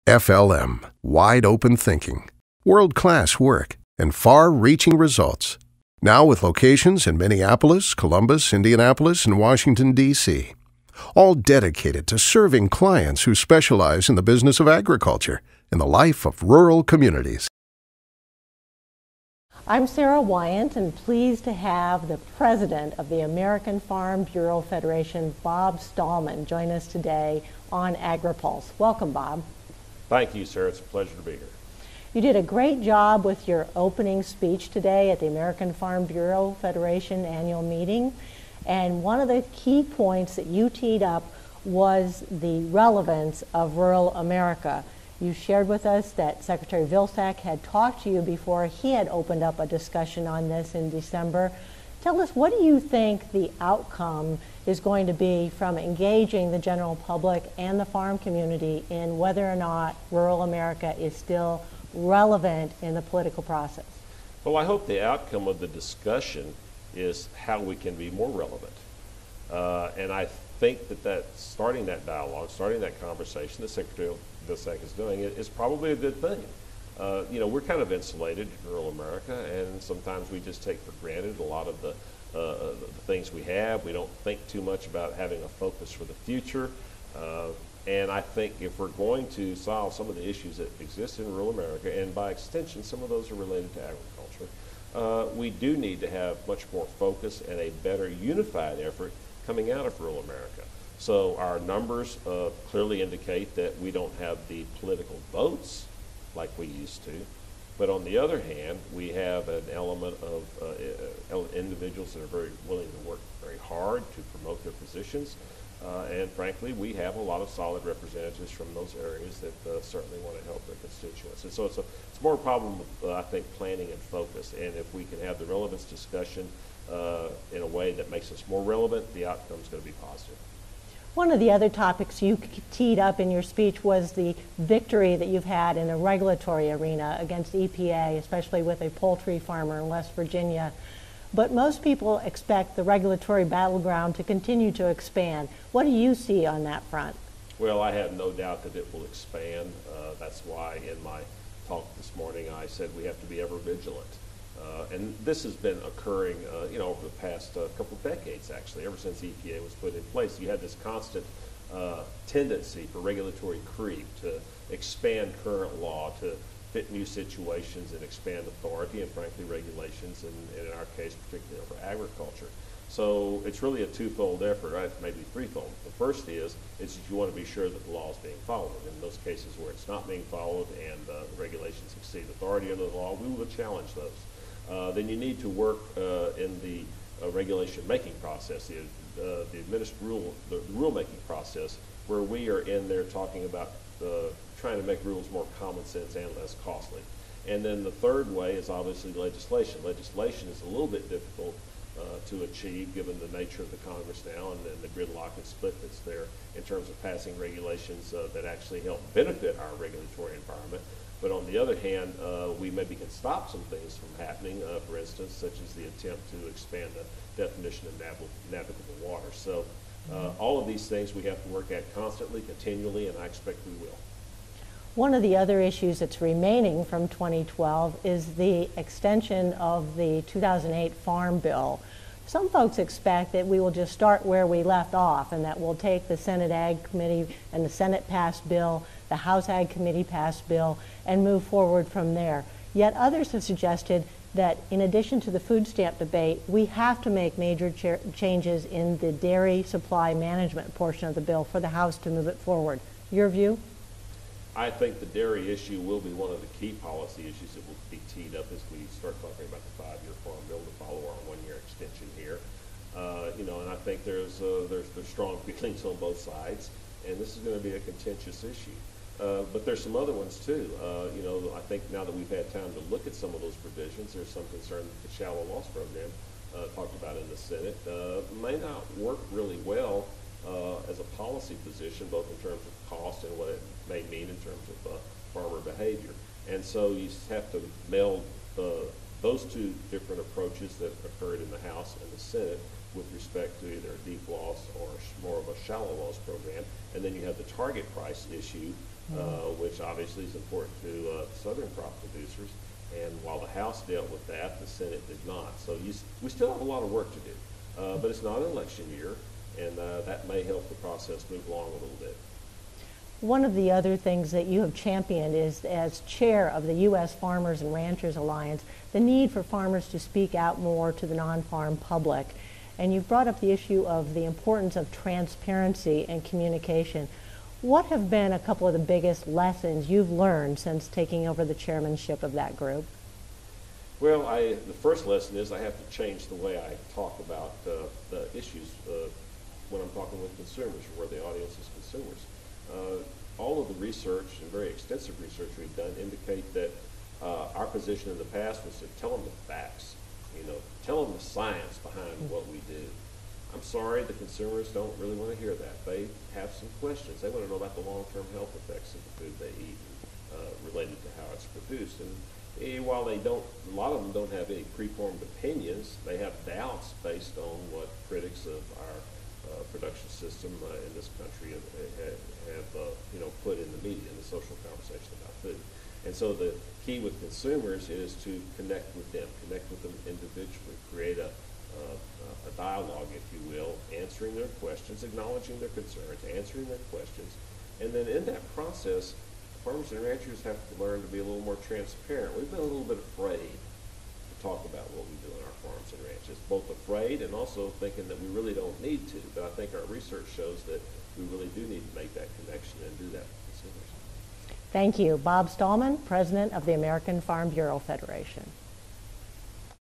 FLM, wide open thinking, world-class work, and far-reaching results. Now with locations in Minneapolis, Columbus, Indianapolis, and Washington, D.C. All dedicated to serving clients who specialize in the business of agriculture and the life of rural communities. I'm Sarah Wyant, and pleased to have the president of the American Farm Bureau Federation, Bob Stallman, join us today on Agri-Pulse. Welcome, Bob. Thank you, Sarah. It's a pleasure to be here. You did a great job with your opening speech today at the American Farm Bureau Federation annual meeting. And one of the key points that you teed up was the relevance of rural America. You shared with us that Secretary Vilsack had talked to you before he had opened up a discussion on this in December. Tell us, what do you think the outcome is going to be from engaging the general public and the farm community in whether or not rural America is still relevant in the political process? Well, I hope the outcome of the discussion is how we can be more relevant. And I think that starting that dialogue, starting that conversation that Secretary Vilsack is doing is probably a good thing. You know, we're kind of insulated in rural America, and sometimes we just take for granted a lot of the things we have. We don't think too much about having a focus for the future. And I think if we're going to solve some of the issues that exist in rural America, and by extension some of those are related to agriculture, we do need to have much more focus and a better unified effort coming out of rural America. So our numbers clearly indicate that we don't have the political votes like we used to. But on the other hand, we have an element of individuals that are very willing to work very hard to promote their positions. And frankly, we have a lot of solid representatives from those areas that certainly want to help their constituents. And so it's more a problem of, I think, planning and focus. And if we can have the relevance discussion in a way that makes us more relevant, the outcome is going to be positive. One of the other topics you teed up in your speech was the victory that you've had in a regulatory arena against EPA, especially with a poultry farmer in West Virginia. But most people expect the regulatory battleground to continue to expand. What do you see on that front? Well, I have no doubt that it will expand. That's why in my talk this morning I said we have to be ever vigilant. And this has been occurring, you know, over the past couple of decades, actually, ever since EPA was put in place. You had this constant tendency for regulatory creep to expand current law, to fit new situations and expand authority and, frankly, regulations, and in our case, particularly over agriculture. So it's really a twofold effort, right? Maybe threefold. The first is that you want to be sure that the law is being followed. In those cases where it's not being followed and the regulations exceed authority under the law, we will challenge those. Then you need to work in the regulation making process, the rule-making process, where we are in there talking about trying to make rules more common sense and less costly. And then the third way is obviously legislation. Legislation is a little bit difficult to achieve given the nature of the Congress now and the gridlock and split that's there in terms of passing regulations that actually help benefit our regulatory environment. But on the other hand, we maybe can stop some things from happening, for instance, such as the attempt to expand the definition of navigable water. So all of these things we have to work at constantly, continually, and I expect we will. One of the other issues that's remaining from 2012 is the extension of the 2008 Farm Bill. Some folks expect that we will just start where we left off and that we'll take the Senate Ag Committee and the Senate passed bill, the House Ag Committee passed bill, and move forward from there. Yet others have suggested that in addition to the food stamp debate, we have to make major changes in the dairy supply management portion of the bill for the House to move it forward. Your view? I think the dairy issue will be one of the key policy issues that will be teed up as we start talking about the 5-year farm bill to follow our 1-year extension here. You know, and I think there's strong feelings on both sides, and this is going to be a contentious issue. But there's some other ones too. You know, I think now that we've had time to look at some of those provisions, there's some concern that the shallow loss program talked about in the Senate may not work really well as a policy position, both in terms of cost and what it may mean in terms of farmer behavior. And so you have to meld those two different approaches that occurred in the House and the Senate with respect to either a deep loss or more of a shallow loss program. And then you have the target price issue, which which obviously is important to southern crop producers. And while the House dealt with that, the Senate did not. So we still have a lot of work to do, but it's not an election year, and that may help the process move along a little bit. One of the other things that you have championed is, as chair of the U.S. Farmers and Ranchers Alliance, the need for farmers to speak out more to the non-farm public. And you've brought up the issue of the importance of transparency and communication. What have been a couple of the biggest lessons you've learned since taking over the chairmanship of that group? Well, the first lesson is I have to change the way I talk about the issues when I'm talking with consumers, or where the audience is consumers. All of the research, and very extensive research we've done, indicate that our position in the past was to tell them the facts, tell them the science behind what we do. I'm sorry, the consumers don't really want to hear that. They have some questions. They want to know about the long-term health effects of the food they eat, related to how it's produced. And while a lot of them don't have any preformed opinions, they have doubts based on what critics of our production system in this country have put in the media, in the social conversation about food. And so the key with consumers is to connect with them individually, create a dialogue, if you will, answering their questions, acknowledging their concerns, answering their questions. And then in that process, farmers and ranchers have to learn to be a little more transparent. We've been a little bit afraid to talk about what we do in our farms and ranches, both afraid and also thinking that we really don't need to. But I think our research shows that we really do need to make that connection and do that with consumers. Thank you. Bob Stallman, President of the American Farm Bureau Federation.